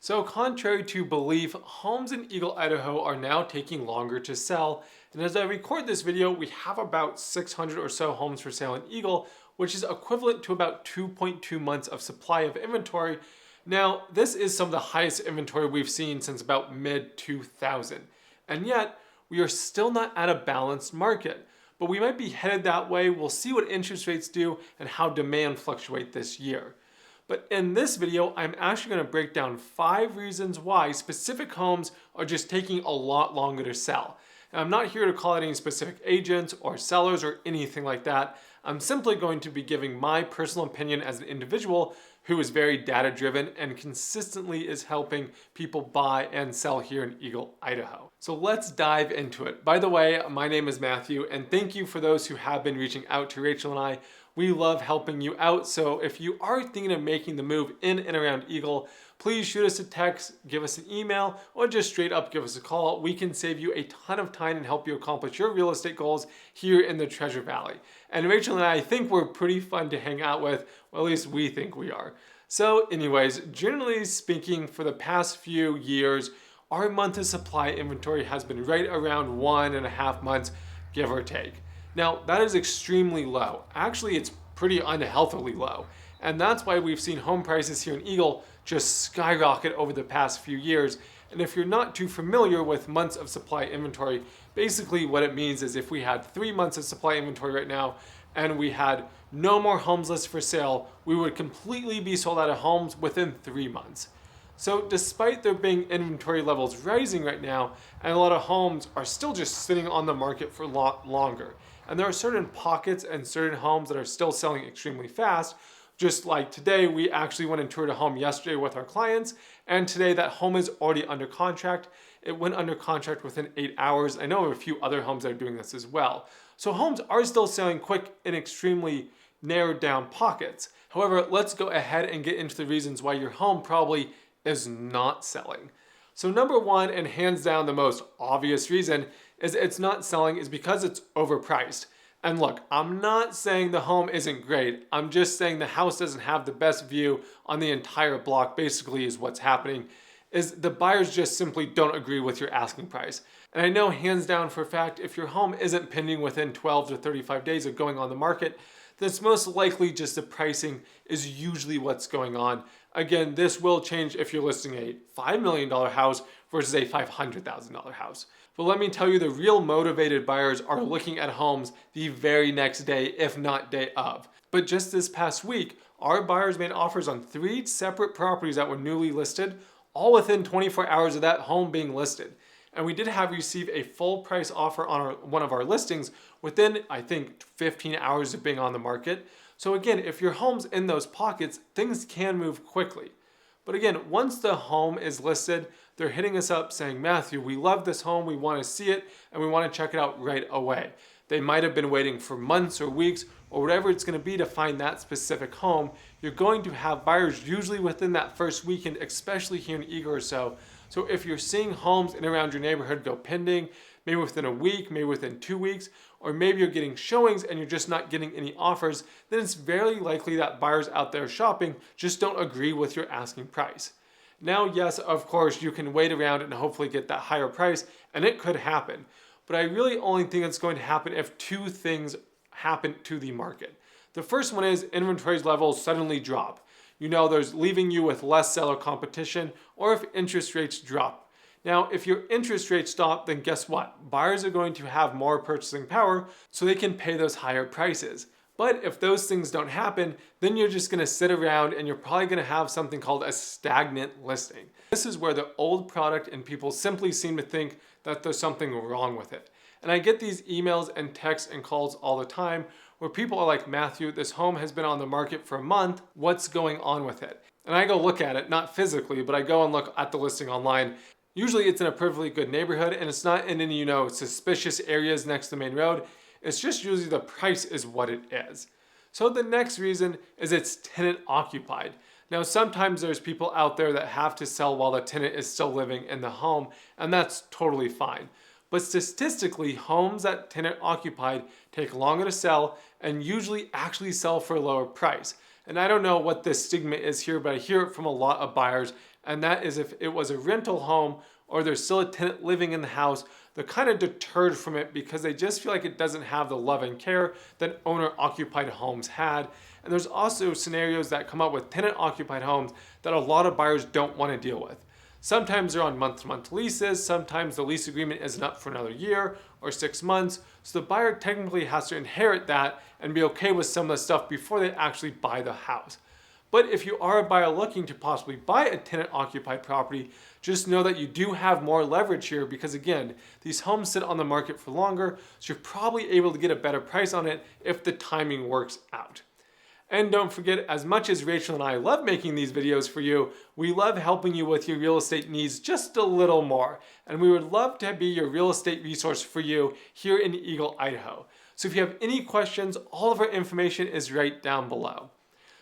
So contrary to belief, homes in Eagle, Idaho are now taking longer to sell. And as I record this video, we have about 600 or so homes for sale in Eagle, which is equivalent to about 2.2 months of supply of inventory. Now, this is some of the highest inventory we've seen since about mid 2000. And yet, we are still not at a balanced market. But we might be headed that way. We'll see what interest rates do and how demand fluctuate this year. But in this video, I'm actually going to break down 5 reasons why specific homes are just taking a lot longer to sell. And I'm not here to call out any specific agents or sellers or anything like that. I'm simply going to be giving my personal opinion as an individual who is very data driven and consistently is helping people buy and sell here in Eagle, Idaho. So let's dive into it. By the way, my name is Matthew, and thank you for those who have been reaching out to Rachel and I. We love helping you out, so if you are thinking of making the move in and around Eagle, please shoot us a text, give us an email, or just straight up give us a call. We can save you a ton of time and help you accomplish your real estate goals here in the Treasure Valley. And Rachel and I think we're pretty fun to hang out with, or at least we think we are. So anyways, generally speaking, for the past few years, our month of supply inventory has been right around 1.5 months, give or take. Now, that is extremely low. Actually, it's pretty unhealthily low. And that's why we've seen home prices here in Eagle just skyrocket over the past few years. And if you're not too familiar with months of supply inventory, basically what it means is if we had 3 months of supply inventory right now and we had no more homes listed for sale, we would completely be sold out of homes within 3 months. So despite there being inventory levels rising right now, and a lot of homes are still just sitting on the market for a lot longer. And there are certain pockets and certain homes that are still selling extremely fast. Just like today, we actually went and toured a home yesterday with our clients, and today that home is already under contract. It went under contract within 8 hours. I know of a few other homes that are doing this as well. So homes are still selling quick in extremely narrowed down pockets. However, let's go ahead and get into the reasons why your home probably is not selling. So number one, and hands down the most obvious reason, is it's not selling is because it's overpriced. And look, I'm not saying the home isn't great. I'm just saying the house doesn't have the best view on the entire block, basically is what's happening, is the buyers just simply don't agree with your asking price. And I know hands down for a fact, if your home isn't pending within 12 to 35 days of going on the market, then it's most likely just the pricing is usually what's going on. Again, this will change if you're listing a $5 million house versus a $500,000 house. But let me tell you, the real motivated buyers are looking at homes the very next day, if not day of. But just this past week, our buyers made offers on 3 separate properties that were newly listed, all within 24 hours of that home being listed. And we did have received a full price offer on one of our listings within, I think, 15 hours of being on the market. So again, if your home's in those pockets, things can move quickly. But again, once the home is listed, they're hitting us up saying, Matthew, we love this home, we want to see it, and we want to check it out right away. They might have been waiting for months or weeks or whatever it's going to be to find that specific home. You're going to have buyers usually within that first weekend, especially here in Eagle or so. So if you're seeing homes in and around your neighborhood go pending, maybe within a week, maybe within 2 weeks, or maybe you're getting showings and you're just not getting any offers, then it's very likely that buyers out there shopping just don't agree with your asking price. Now, yes, of course, you can wait around and hopefully get that higher price, and it could happen. But I really only think it's going to happen if 2 things happen to the market. The first one is inventory levels suddenly drop. You know, there's leaving you with less seller competition, or if interest rates drop. Now, if your interest rates stop, then guess what? Buyers are going to have more purchasing power, so they can pay those higher prices. But if those things don't happen, then you're just gonna sit around and you're probably gonna have something called a stagnant listing. This is where the old product and people simply seem to think that there's something wrong with it. And I get these emails and texts and calls all the time where people are like, Matthew, this home has been on the market for a month, what's going on with it? And I go look at it, not physically, but I go and look at the listing online. Usually it's in a perfectly good neighborhood and it's not in any, suspicious areas next to the main road. It's just usually the price is what it is. So the next reason is it's tenant occupied. Now, sometimes there's people out there that have to sell while the tenant is still living in the home, and that's totally fine. But statistically, homes that tenant occupied take longer to sell and usually actually sell for a lower price. And I don't know what the stigma is here, but I hear it from a lot of buyers. and that is if it was a rental home or there's still a tenant living in the house, they're kind of deterred from it because they just feel like it doesn't have the love and care that owner-occupied homes had. And there's also scenarios that come up with tenant-occupied homes that a lot of buyers don't want to deal with. Sometimes they're on month-to-month leases, sometimes the lease agreement isn't up for another year or 6 months, so the buyer technically has to inherit that and be okay with some of the stuff before they actually buy the house. But if you are a buyer looking to possibly buy a tenant-occupied property, just know that you do have more leverage here because again, these homes sit on the market for longer, so you're probably able to get a better price on it if the timing works out. And don't forget, as much as Rachel and I love making these videos for you, we love helping you with your real estate needs just a little more. And we would love to be your real estate resource for you here in Eagle, Idaho. So if you have any questions, all of our information is right down below.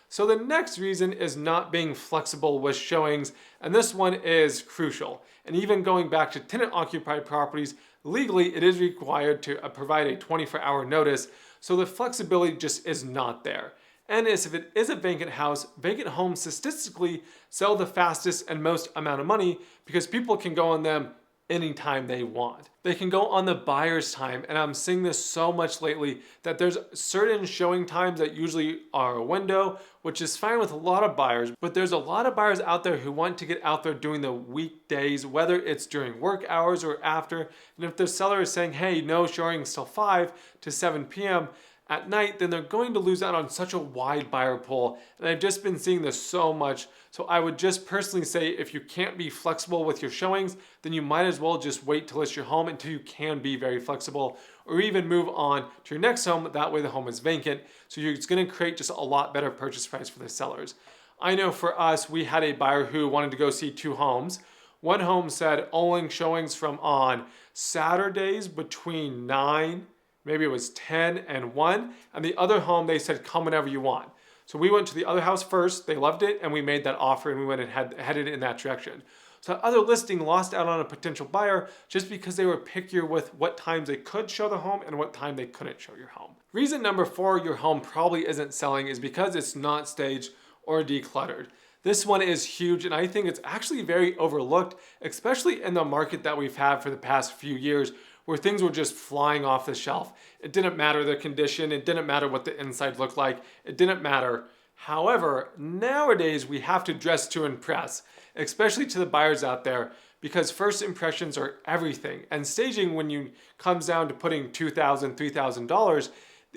So the next reason is not being flexible with showings, and this one is crucial. And even going back to tenant-occupied properties, legally it is required to provide a 24-hour notice, so the flexibility just is not there. And as if it is a vacant house, vacant homes statistically sell the fastest and most amount of money because people can go on them anytime they want. They can go on the buyer's time, and I'm seeing this so much lately that there's certain showing times that usually are a window, which is fine with a lot of buyers, but there's a lot of buyers out there who want to get out there during the weekdays, whether it's during work hours or after, and if the seller is saying, hey, no showings till 5 to 7 p.m., at night, then they're going to lose out on such a wide buyer pool. And I've just been seeing this so much. So I would just personally say if you can't be flexible with your showings, then you might as well just wait to list your home until you can be very flexible, or even move on to your next home. That way the home is vacant. So it's going to create just a lot better purchase price for the sellers. I know for us, we had a buyer who wanted to go see 2 homes. One home said only showings from on Saturdays between 9, maybe it was 10 and 1, and the other home they said come whenever you want. So we went to the other house first, they loved it, and we made that offer and we went and headed in that direction. So that other listing lost out on a potential buyer just because they were pickier with what times they could show the home and what time they couldn't show your home. Reason number 4 your home probably isn't selling is because it's not staged or decluttered. This one is huge, and I think it's actually very overlooked, especially in the market that we've had for the past few years, where things were just flying off the shelf. It didn't matter the condition, it didn't matter what the inside looked like, it didn't matter. However, nowadays we have to dress to impress, especially to the buyers out there, because first impressions are everything. And staging, when you comes down to putting $2,000, $3,000,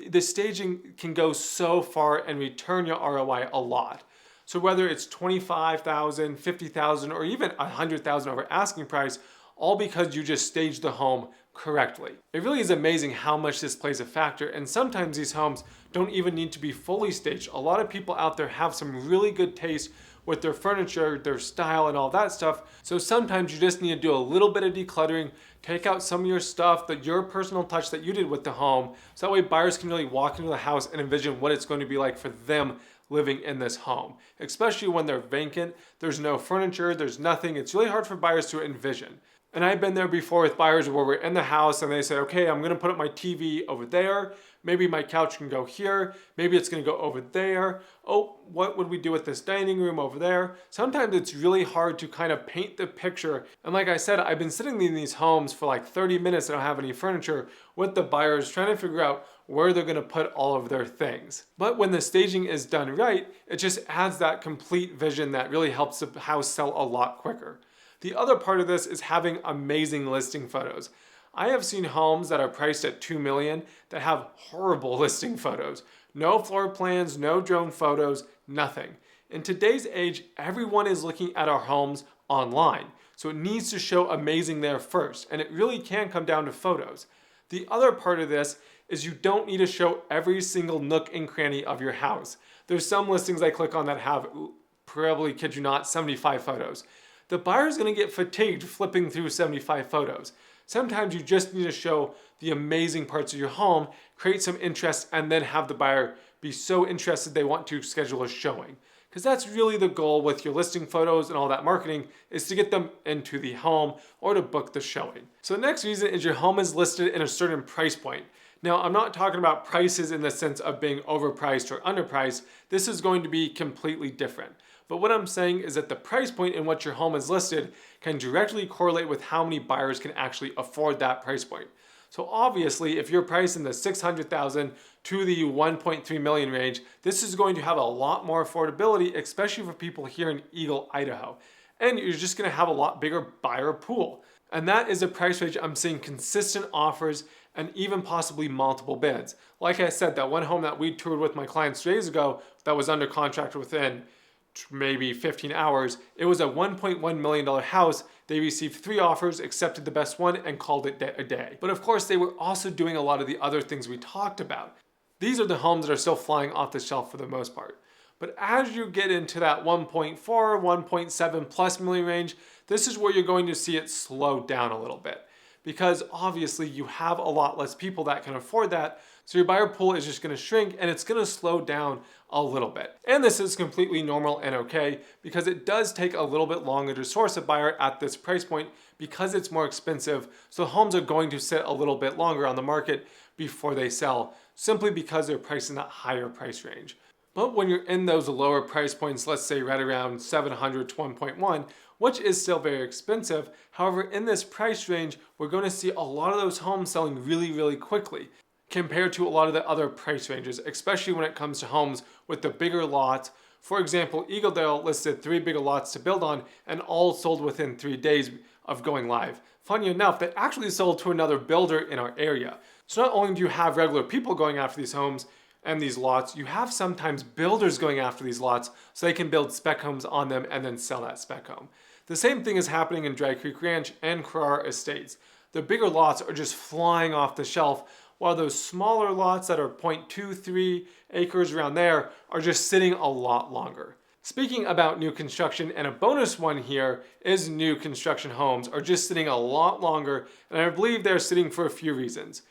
the staging can go so far and return your ROI a lot. So whether it's $25,000, $50,000, or even $100,000 over asking price, all because you just staged the home correctly. It really is amazing how much this plays a factor, and sometimes these homes don't even need to be fully staged. A lot of people out there have some really good taste with their furniture, their style, and all that stuff. So sometimes you just need to do a little bit of decluttering, take out some of your stuff, your personal touch that you did with the home, so that way buyers can really walk into the house and envision what it's going to be like for them living in this home. Especially when they're vacant, there's no furniture, there's nothing. It's really hard for buyers to envision. And I've been there before with buyers where we're in the house and they say, okay, I'm gonna put up my TV over there. Maybe my couch can go here. Maybe it's gonna go over there. Oh, what would we do with this dining room over there? Sometimes it's really hard to kind of paint the picture. And like I said, I've been sitting in these homes for like 30 minutes. I don't have any furniture with the buyers trying to figure out where they're gonna put all of their things. But when the staging is done right, it just adds that complete vision that really helps the house sell a lot quicker. The other part of this is having amazing listing photos. I have seen homes that are priced at $2 million that have horrible listing photos. No floor plans, no drone photos, nothing. In today's age, everyone is looking at our homes online. So it needs to show amazing there first, and it really can come down to photos. The other part of this is you don't need to show every single nook and cranny of your house. There's some listings I click on that have, probably kid you not, 75 photos. The buyer's gonna get fatigued flipping through 75 photos. Sometimes you just need to show the amazing parts of your home, create some interest, and then have the buyer be so interested they want to schedule a showing. Because that's really the goal with your listing photos and all that marketing, is to get them into the home or to book the showing. So the next reason is your home is listed in a certain price point. Now, I'm not talking about prices in the sense of being overpriced or underpriced. This is going to be completely different. But what I'm saying is that the price point in which your home is listed can directly correlate with how many buyers can actually afford that price point. So obviously, if you're priced in the 600,000 to the 1.3 million range, this is going to have a lot more affordability, especially for people here in Eagle, Idaho. And you're just gonna have a lot bigger buyer pool. And that is a price range I'm seeing consistent offers and even possibly multiple bids. Like I said, that one home that we toured with my clients 2 days ago that was under contract within maybe 15 hours, it was a $1.1 million house. They received 3 offers, accepted the best one, and called it a day. But of course, they were also doing a lot of the other things we talked about. These are the homes that are still flying off the shelf for the most part. But as you get into that 1.4, 1.7 plus million range, this is where you're going to see it slow down a little bit. Because obviously you have a lot less people that can afford that, so your buyer pool is just gonna shrink and it's gonna slow down a little bit. And this is completely normal and okay, because it does take a little bit longer to source a buyer at this price point because it's more expensive, so homes are going to sit a little bit longer on the market before they sell, simply because they're priced in that higher price range. But when you're in those lower price points, let's say right around 700 to 1.1, which is still very expensive, however, in this price range, we're going to see a lot of those homes selling really, really quickly compared to a lot of the other price ranges, especially when it comes to homes with the bigger lots. For example, Eagledale listed 3 bigger lots to build on and all sold within 3 days of going live. Funny enough, they actually sold to another builder in our area. So not only do you have regular people going after these homes and these lots, you have sometimes builders going after these lots so they can build spec homes on them and then sell that spec home. The same thing is happening in Dry Creek Ranch and Carrara Estates. The bigger lots are just flying off the shelf, while those smaller lots that are 0.23 acres around there are just sitting a lot longer. Speaking about new construction, and a bonus one here is new construction homes are just sitting a lot longer, and I believe they're sitting for a few reasons.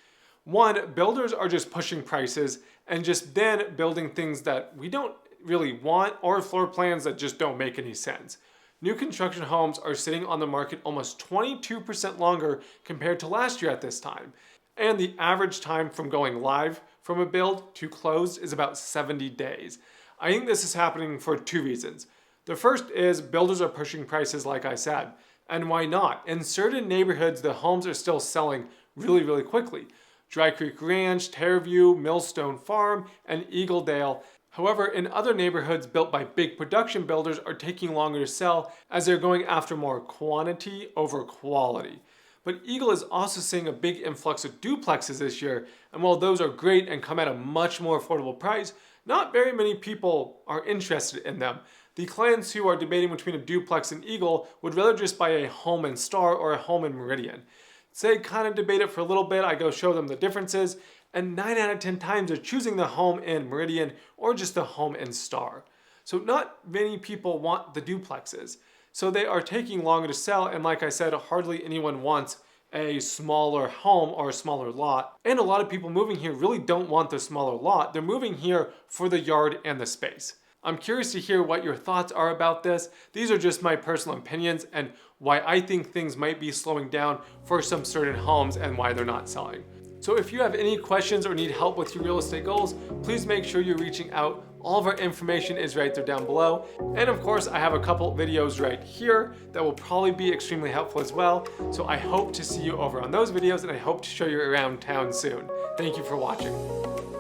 One, builders are just pushing prices and just then building things that we don't really want or floor plans that just don't make any sense. New construction homes are sitting on the market almost 22% longer compared to last year at this time. And the average time from going live from a build to closed is about 70 days. I think this is happening for 2 reasons. The first is builders are pushing prices, like I said. And why not? In certain neighborhoods, the homes are still selling really, really quickly. Dry Creek Ranch, Terraview, Millstone Farm, and Eagledale. However, in other neighborhoods built by big production builders are taking longer to sell as they're going after more quantity over quality. But Eagle is also seeing a big influx of duplexes this year, and while those are great and come at a much more affordable price, not very many people are interested in them. The clients who are debating between a duplex and Eagle would rather just buy a home in Star or a home in Meridian. So they kind of debate it for a little bit, I go show them the differences, and 9 out of 10 times they're choosing the home in Meridian or just the home in Star. So not many people want the duplexes. So they are taking longer to sell, and like I said, hardly anyone wants a smaller home or a smaller lot. And a lot of people moving here really don't want the smaller lot. They're moving here for the yard and the space. I'm curious to hear what your thoughts are about this. These are just my personal opinions and why I think things might be slowing down for some certain homes and why they're not selling. So if you have any questions or need help with your real estate goals, please make sure you're reaching out. All of our information is right there down below. And of course, I have a couple videos right here that will probably be extremely helpful as well. So I hope to see you over on those videos, and I hope to show you around town soon. Thank you for watching.